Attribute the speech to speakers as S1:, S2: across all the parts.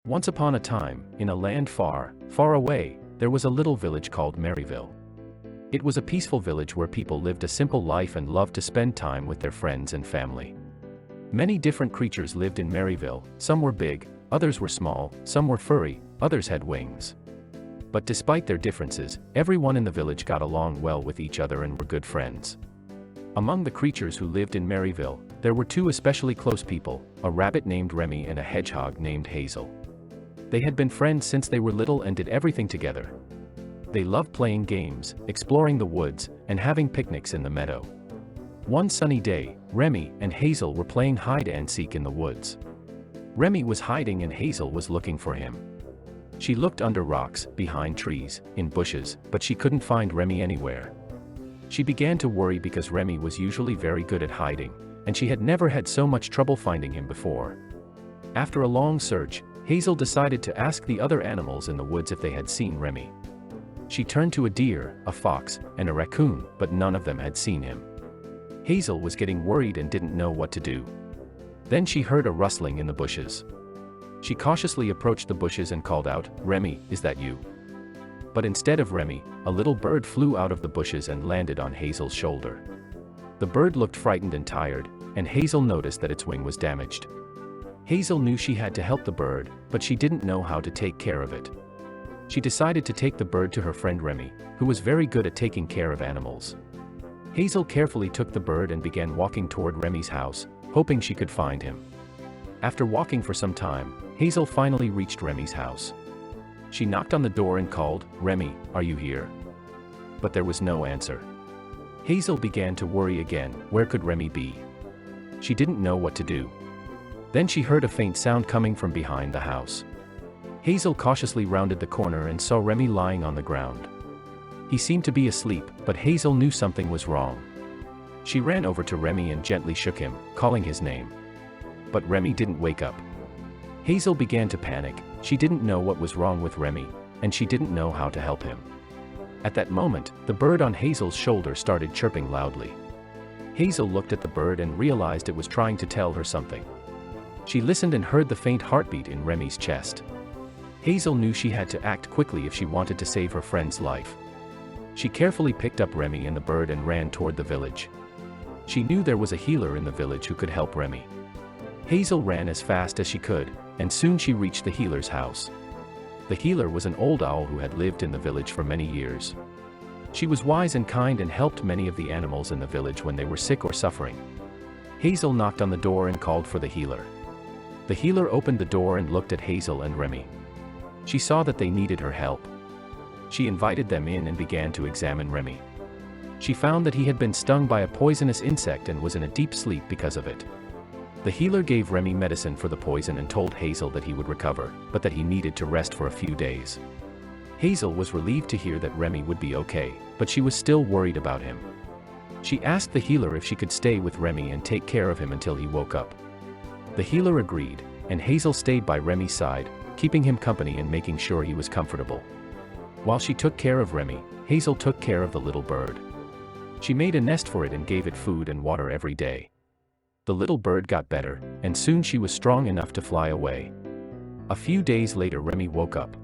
S1: Once upon a time, in a land far, far away, there was a little village called Maryville. It was a peaceful village where people lived a simple life and loved to spend time with their friends and family. Many different creatures lived in Maryville. Some were big, others were small, some were furry, others had wings. But despite their differences, everyone in the village got along well with each other and were good friends. Among the creatures who lived in Maryville, there were two especially close people, a rabbit named Remy and a hedgehog named Hazel. They had been friends since they were little and did everything together. They loved playing games, exploring the woods, and having picnics in the meadow. One sunny day, Remy and Hazel were playing hide-and-seek in the woods. Remy was hiding and Hazel was looking for him. She looked under rocks, behind trees, in bushes, but she couldn't find Remy anywhere. She began to worry because Remy was usually very good at hiding, and she had never had so much trouble finding him before. After a long search, Hazel decided to ask the other animals in the woods if they had seen Remy. She turned to a deer, a fox, and a raccoon, but none of them had seen him. Hazel was getting worried and didn't know what to do. Then she heard a rustling in the bushes. She cautiously approached the bushes and called out, "Remy, is that you?" But instead of Remy, a little bird flew out of the bushes and landed on Hazel's shoulder. The bird looked frightened and tired, and Hazel noticed that its wing was damaged. Hazel knew she had to help the bird, but she didn't know how to take care of it. She decided to take the bird to her friend Remy, who was very good at taking care of animals. Hazel carefully took the bird and began walking toward Remy's house, hoping she could find him. After walking for some time, Hazel finally reached Remy's house. She knocked on the door and called, "Remy, are you here?" But there was no answer. Hazel began to worry again. Where could Remy be? She didn't know what to do. Then she heard a faint sound coming from behind the house. Hazel cautiously rounded the corner and saw Remy lying on the ground. He seemed to be asleep, but Hazel knew something was wrong. She ran over to Remy and gently shook him, calling his name. But Remy didn't wake up. Hazel began to panic. She didn't know what was wrong with Remy, and she didn't know how to help him. At that moment, the bird on Hazel's shoulder started chirping loudly. Hazel looked at the bird and realized it was trying to tell her something. She listened and heard the faint heartbeat in Remy's chest. Hazel knew she had to act quickly if she wanted to save her friend's life. She carefully picked up Remy and the bird and ran toward the village. She knew there was a healer in the village who could help Remy. Hazel ran as fast as she could, and soon she reached the healer's house. The healer was an old owl who had lived in the village for many years. She was wise and kind and helped many of the animals in the village when they were sick or suffering. Hazel knocked on the door and called for the healer. The healer opened the door and looked at Hazel and Remy. She saw that they needed her help. She invited them in and began to examine Remy. She found that he had been stung by a poisonous insect and was in a deep sleep because of it. The healer gave Remy medicine for the poison and told Hazel that he would recover, but that he needed to rest for a few days. Hazel was relieved to hear that Remy would be okay, but she was still worried about him. She asked the healer if she could stay with Remy and take care of him until he woke up. The healer agreed, and Hazel stayed by Remy's side, keeping him company and making sure he was comfortable. While she took care of Remy, Hazel took care of the little bird. She made a nest for it and gave it food and water every day. The little bird got better, and soon she was strong enough to fly away. A few days later Remy woke up.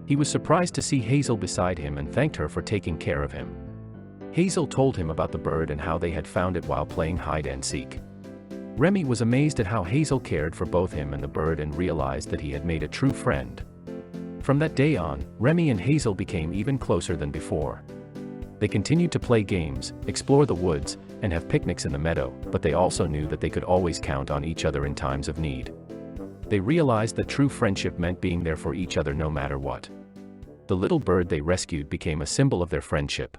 S1: He was surprised to see Hazel beside him and thanked her for taking care of him. Hazel told him about the bird and how they had found it while playing hide-and-seek. Remy was amazed at how Hazel cared for both him and the bird and realized that he had made a true friend. From that day on, Remy and Hazel became even closer than before. They continued to play games, explore the woods, and have picnics in the meadow, but they also knew that they could always count on each other in times of need. They realized that true friendship meant being there for each other no matter what. The little bird they rescued became a symbol of their friendship.